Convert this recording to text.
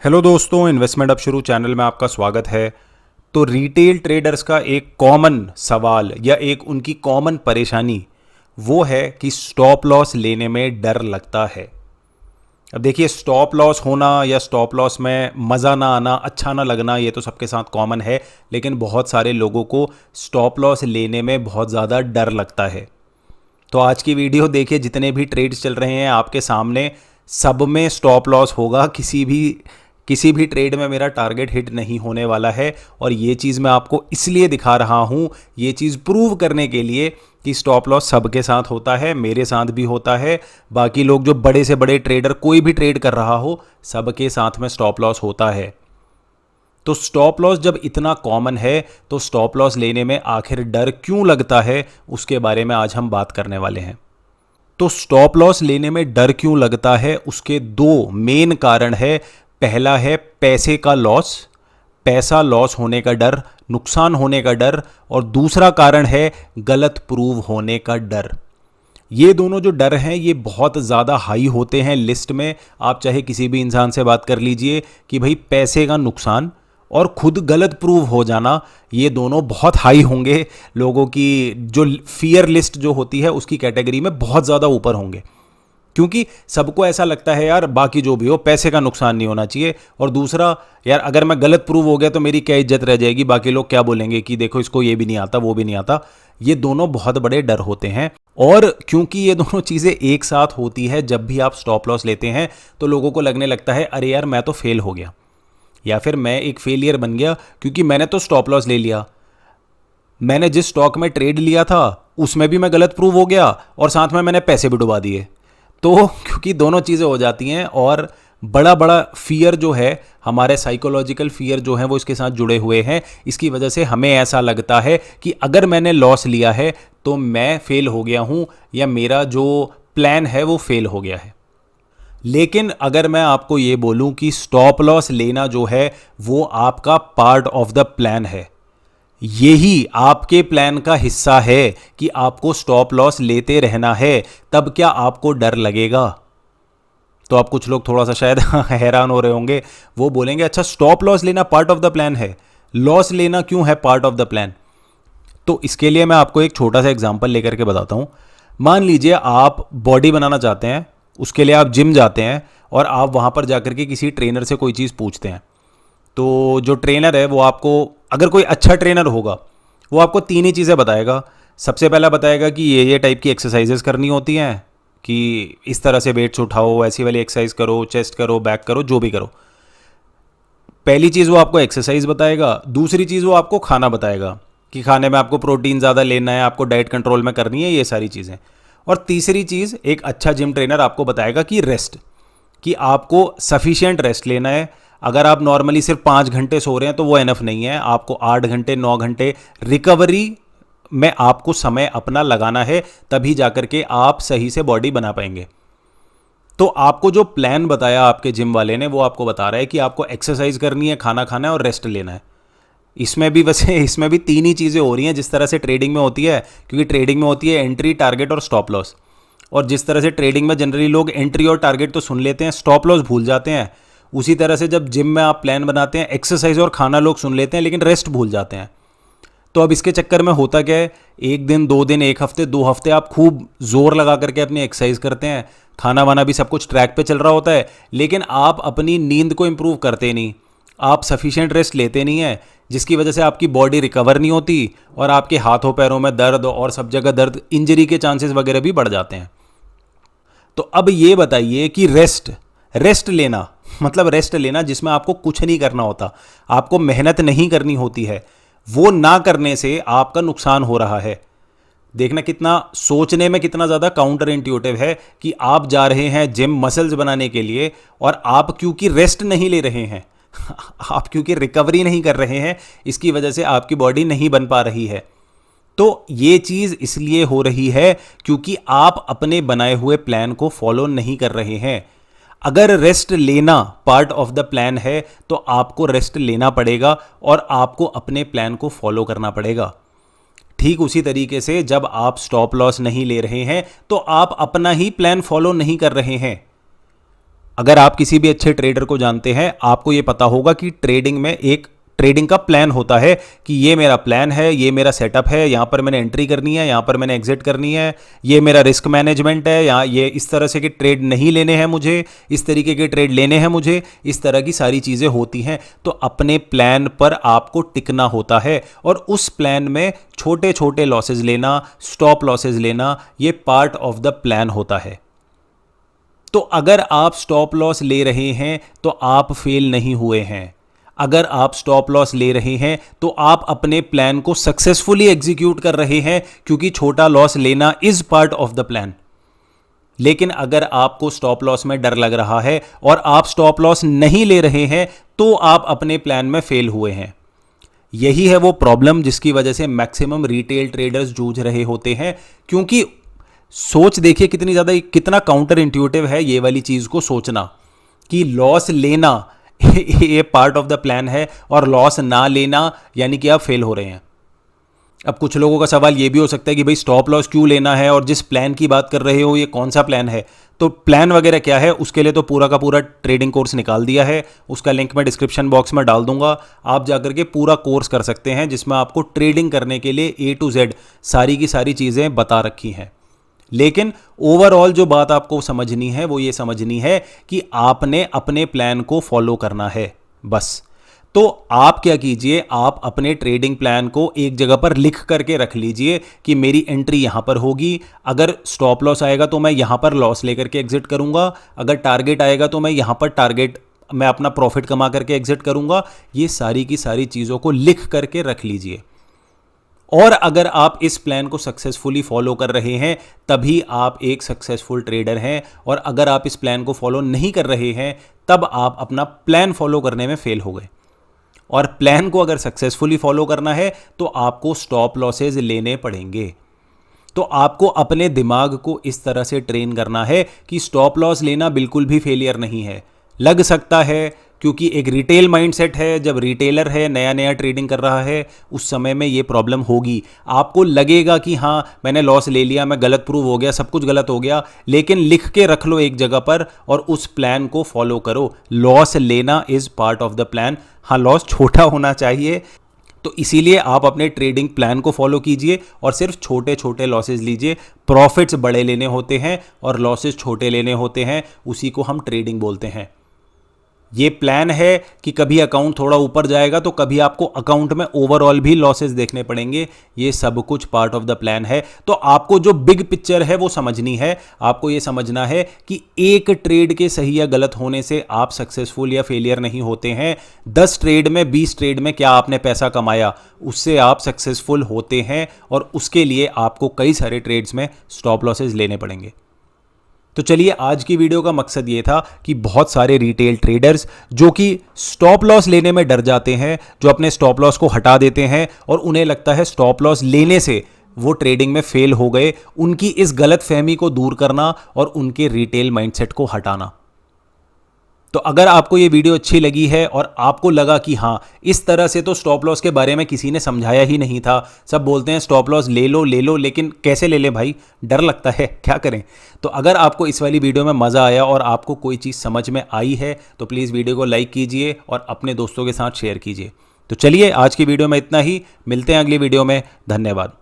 Hello दोस्तों, investment अब शुरू चैनल में आपका स्वागत है। तो रिटेल ट्रेडर्स का एक कॉमन सवाल या एक उनकी कॉमन परेशानी वो है कि स्टॉप लॉस लेने में डर लगता है। अब देखिए, स्टॉप लॉस होना या स्टॉप लॉस में मज़ा ना आना, अच्छा ना लगना, ये तो सबके साथ कॉमन है। लेकिन बहुत सारे लोगों को स्टॉप लॉस लेने में बहुत ज़्यादा डर लगता है। तो आज की वीडियो देखिए, जितने भी ट्रेड्स चल रहे हैं आपके सामने, सब में स्टॉप लॉस होगा। किसी भी ट्रेड में मेरा टारगेट हिट नहीं होने वाला है। और ये चीज़ मैं आपको इसलिए दिखा रहा हूँ, ये चीज़ प्रूव करने के लिए कि स्टॉप लॉस सबके साथ होता है, मेरे साथ भी होता है, बाकी लोग जो बड़े से बड़े ट्रेडर कोई भी ट्रेड कर रहा हो सबके साथ में स्टॉप लॉस होता है। तो स्टॉप लॉस जब इतना कॉमन है तो स्टॉप लॉस लेने में आखिर डर क्यों लगता है, उसके बारे में आज हम बात करने वाले हैं। तो स्टॉप लॉस लेने में डर क्यों लगता है, उसके दो मेन कारण है। पहला है पैसे का लॉस, पैसा लॉस होने का डर, नुकसान होने का डर। और दूसरा कारण है गलत प्रूव होने का डर। ये दोनों जो डर हैं ये बहुत ज़्यादा हाई होते हैं लिस्ट में। आप चाहे किसी भी इंसान से बात कर लीजिए कि भाई पैसे का नुकसान और खुद गलत प्रूव हो जाना, ये दोनों बहुत हाई होंगे। लोगों की जो फियर लिस्ट जो होती है उसकी कैटेगरी में बहुत ज़्यादा ऊपर होंगे। क्योंकि सबको ऐसा लगता है यार, बाकी जो भी हो पैसे का नुकसान नहीं होना चाहिए। और दूसरा, यार अगर मैं गलत प्रूव हो गया तो मेरी क्या इज्जत रह जाएगी, बाकी लोग क्या बोलेंगे कि देखो इसको ये भी नहीं आता वो भी नहीं आता। ये दोनों बहुत बड़े डर होते हैं। और क्योंकि ये दोनों चीज़ें एक साथ होती है, जब भी आप स्टॉप लॉस लेते हैं तो लोगों को लगने लगता है अरे यार मैं तो फेल हो गया, या फिर मैं एक फेलियर बन गया क्योंकि मैंने तो स्टॉप लॉस ले लिया। मैंने जिस स्टॉक में ट्रेड लिया था उसमें भी मैं गलत प्रूव हो गया और साथ में मैंने पैसे भी डुबा दिए। तो क्योंकि दोनों चीज़ें हो जाती हैं और बड़ा बड़ा फियर जो है, हमारे साइकोलॉजिकल फियर जो है वो इसके साथ जुड़े हुए हैं। इसकी वजह से हमें ऐसा लगता है कि अगर मैंने लॉस लिया है तो मैं फेल हो गया हूं या मेरा जो प्लान है वो फेल हो गया है। लेकिन अगर मैं आपको ये बोलूं कि स्टॉप लॉस लेना जो है वो आपका पार्ट ऑफ द प्लान है, यही आपके प्लान का हिस्सा है कि आपको स्टॉप लॉस लेते रहना है, तब क्या आपको डर लगेगा? तो आप कुछ लोग थोड़ा सा शायद हैरान हो रहे होंगे। वो बोलेंगे अच्छा स्टॉप लॉस लेना पार्ट ऑफ द प्लान है, लॉस लेना क्यों है पार्ट ऑफ द प्लान? तो इसके लिए मैं आपको एक छोटा सा एग्जांपल लेकर के बताता हूं। मान लीजिए आप बॉडी बनाना चाहते हैं, उसके लिए आप जिम जाते हैं और आप वहां पर जाकर के किसी ट्रेनर से कोई चीज़ पूछते हैं। तो जो ट्रेनर है वो आपको, अगर कोई अच्छा ट्रेनर होगा, वो आपको तीन ही चीज़ें बताएगा। सबसे पहला बताएगा कि ये टाइप की एक्सरसाइजेस करनी होती हैं, कि इस तरह से वेट्स उठाओ, ऐसी वाली एक्सरसाइज करो, चेस्ट करो, बैक करो, जो भी करो। पहली चीज़ वो आपको एक्सरसाइज बताएगा। दूसरी चीज़ वो आपको खाना बताएगा कि खाने में आपको प्रोटीन ज़्यादा लेना है, आपको डाइट कंट्रोल में करनी है, ये सारी चीज़ें। और तीसरी चीज़ एक अच्छा जिम ट्रेनर आपको बताएगा कि रेस्ट, कि आपको सफिशिएंट रेस्ट लेना है। अगर आप नॉर्मली सिर्फ 5 घंटे सो रहे हैं तो वो एनफ नहीं है, आपको 8 घंटे 9 घंटे रिकवरी में आपको समय अपना लगाना है, तभी जाकर के आप सही से बॉडी बना पाएंगे। तो आपको जो प्लान बताया आपके जिम वाले ने, वो आपको बता रहा है कि आपको एक्सरसाइज करनी है, खाना खाना है और रेस्ट लेना है। इसमें भी वैसे इसमें भी तीन ही चीज़ें हो रही हैं जिस तरह से ट्रेडिंग में होती है, क्योंकि ट्रेडिंग में होती है एंट्री, टारगेट और स्टॉप लॉस। और जिस तरह से ट्रेडिंग में जनरली लोग एंट्री और टारगेट तो सुन लेते हैं, स्टॉप लॉस भूल जाते हैं, उसी तरह से जब जिम में आप प्लान बनाते हैं, एक्सरसाइज और खाना लोग सुन लेते हैं लेकिन रेस्ट भूल जाते हैं। तो अब इसके चक्कर में होता क्या है, एक दिन 2 दिन 1 हफ्ते 2 हफ्ते आप खूब जोर लगा करके अपनी एक्सरसाइज करते हैं, खाना वाना भी सब कुछ ट्रैक पे चल रहा होता है, लेकिन आप अपनी नींद को इंप्रूव करते नहीं, आप सफिशिएंट रेस्ट लेते नहीं हैं, जिसकी वजह से आपकी बॉडी रिकवर नहीं होती और आपके हाथों पैरों में दर्द और सब जगह दर्द, इंजरी के चांसेस वगैरह भी बढ़ जाते हैं। तो अब ये बताइए कि रेस्ट लेना मतलब रेस्ट लेना जिसमें आपको कुछ नहीं करना होता, आपको मेहनत नहीं करनी होती है, वो ना करने से आपका नुकसान हो रहा है। देखना कितना सोचने में कितना ज़्यादा काउंटर इंट्यूटिव है कि आप जा रहे हैं जिम मसल्स बनाने के लिए और आप क्योंकि रेस्ट नहीं ले रहे हैं आप क्योंकि रिकवरी नहीं कर रहे हैं, इसकी वजह से आपकी बॉडी नहीं बन पा रही है। तो ये चीज़ इसलिए हो रही है क्योंकि आप अपने बनाए हुए प्लान को फॉलो नहीं कर रहे हैं। अगर रेस्ट लेना पार्ट ऑफ द प्लान है तो आपको रेस्ट लेना पड़ेगा और आपको अपने प्लान को फॉलो करना पड़ेगा। ठीक उसी तरीके से जब आप स्टॉप लॉस नहीं ले रहे हैं तो आप अपना ही प्लान फॉलो नहीं कर रहे हैं। अगर आप किसी भी अच्छे ट्रेडर को जानते हैं, आपको ये पता होगा कि ट्रेडिंग में एक ट्रेडिंग का प्लान होता है कि ये मेरा प्लान है, ये मेरा सेटअप है, यहां पर मैंने एंट्री करनी है, यहां पर मैंने एग्जिट करनी है, ये मेरा रिस्क मैनेजमेंट है, यहाँ ये इस तरह से कि ट्रेड नहीं लेने हैं मुझे, इस तरीके के ट्रेड लेने हैं मुझे, इस तरह की सारी चीज़ें होती हैं। तो अपने प्लान पर आपको टिकना होता है और उस प्लान में छोटे छोटे लॉसेज लेना, स्टॉप लॉसेज लेना, ये पार्ट ऑफ द प्लान होता है। तो अगर आप स्टॉप लॉस ले रहे हैं तो आप फेल नहीं हुए हैं। अगर आप स्टॉप लॉस ले रहे हैं तो आप अपने प्लान को सक्सेसफुली एग्जीक्यूट कर रहे हैं, क्योंकि छोटा लॉस लेना is part of the plan. लेकिन अगर आपको स्टॉप लॉस में डर लग रहा है और आप स्टॉप लॉस नहीं ले रहे हैं तो आप अपने प्लान में फेल हुए हैं। यही है वो प्रॉब्लम जिसकी वजह से मैक्सिमम रिटेल ट्रेडर्स जूझ रहे होते हैं। क्योंकि सोच देखिए कितनी ज्यादा, कितना काउंटर इंट्यूटिव है ये वाली चीज को सोचना कि लॉस लेना ये पार्ट ऑफ द प्लान है और लॉस ना लेना यानी कि आप फेल हो रहे हैं। अब कुछ लोगों का सवाल ये भी हो सकता है कि भाई स्टॉप लॉस क्यों लेना है और जिस प्लान की बात कर रहे हो ये कौन सा प्लान है। तो प्लान वगैरह क्या है, उसके लिए तो पूरा का पूरा ट्रेडिंग कोर्स निकाल दिया है, उसका लिंक मैं डिस्क्रिप्शन बॉक्स में डाल दूंगा। आप जाकर के पूरा कोर्स कर सकते हैं जिसमें आपको ट्रेडिंग करने के लिए A to Z सारी की सारी चीज़ें बता रखी हैं। लेकिन ओवरऑल जो बात आपको समझनी है वो ये समझनी है कि आपने अपने प्लान को फॉलो करना है बस। तो आप क्या कीजिए, आप अपने ट्रेडिंग प्लान को एक जगह पर लिख करके रख लीजिए कि मेरी एंट्री यहां पर होगी, अगर स्टॉप लॉस आएगा तो मैं यहां पर लॉस लेकर के एग्जिट करूंगा, अगर टारगेट आएगा तो मैं यहां पर टारगेट मैं अपना प्रॉफिट कमा करके एग्जिट करूंगा। ये सारी की सारी चीज़ों को लिख करके रख लीजिए। और अगर आप इस प्लान को सक्सेसफुली फॉलो कर रहे हैं तभी आप एक सक्सेसफुल ट्रेडर हैं, और अगर आप इस प्लान को फॉलो नहीं कर रहे हैं तब आप अपना प्लान फॉलो करने में फेल हो गए। और प्लान को अगर सक्सेसफुली फॉलो करना है तो आपको स्टॉप लॉसेज लेने पड़ेंगे। तो आपको अपने दिमाग को इस तरह से ट्रेन करना है कि स्टॉप लॉस लेना बिल्कुल भी फेलियर नहीं है। लग सकता है क्योंकि एक रिटेल माइंडसेट है, जब रिटेलर है, नया नया ट्रेडिंग कर रहा है, उस समय में ये प्रॉब्लम होगी। आपको लगेगा कि हाँ मैंने लॉस ले लिया, मैं गलत प्रूव हो गया, सब कुछ गलत हो गया। लेकिन लिख के रख लो एक जगह पर और उस प्लान को फॉलो करो। लॉस लेना is part of the plan. हाँ, लॉस छोटा होना चाहिए, तो इसीलिए आप अपने ट्रेडिंग प्लान को फॉलो कीजिए और सिर्फ छोटे छोटे लॉसेज लीजिए। प्रॉफिट्स बड़े लेने होते हैं और लॉसेज छोटे लेने होते हैं, उसी को हम ट्रेडिंग बोलते हैं। ये प्लान है कि कभी अकाउंट थोड़ा ऊपर जाएगा तो कभी आपको अकाउंट में ओवरऑल भी लॉसेस देखने पड़ेंगे। ये सब कुछ पार्ट ऑफ द प्लान है। तो आपको जो बिग पिक्चर है वो समझनी है। आपको ये समझना है कि एक ट्रेड के सही या गलत होने से आप सक्सेसफुल या फेलियर नहीं होते हैं। 10 ट्रेड में 20 ट्रेड में क्या आपने पैसा कमाया, उससे आप सक्सेसफुल होते हैं, और उसके लिए आपको कई सारे ट्रेड्स में स्टॉप लॉसेज लेने पड़ेंगे। तो चलिए, आज की वीडियो का मकसद ये था कि बहुत सारे रिटेल ट्रेडर्स जो कि स्टॉप लॉस लेने में डर जाते हैं, जो अपने स्टॉप लॉस को हटा देते हैं और उन्हें लगता है स्टॉप लॉस लेने से वो ट्रेडिंग में फेल हो गए, उनकी इस गलत फहमी को दूर करना और उनके रिटेल माइंडसेट को हटाना। तो अगर आपको ये वीडियो अच्छी लगी है और आपको लगा कि हाँ इस तरह से तो स्टॉप लॉस के बारे में किसी ने समझाया ही नहीं था, सब बोलते हैं स्टॉप लॉस ले लो, लेकिन कैसे ले लें भाई, डर लगता है, क्या करें। तो अगर आपको इस वाली वीडियो में मज़ा आया और आपको कोई चीज़ समझ में आई है तो प्लीज़ वीडियो को लाइक कीजिए और अपने दोस्तों के साथ शेयर कीजिए। तो चलिए, आज की वीडियो में इतना ही, मिलते हैं अगली वीडियो में। धन्यवाद।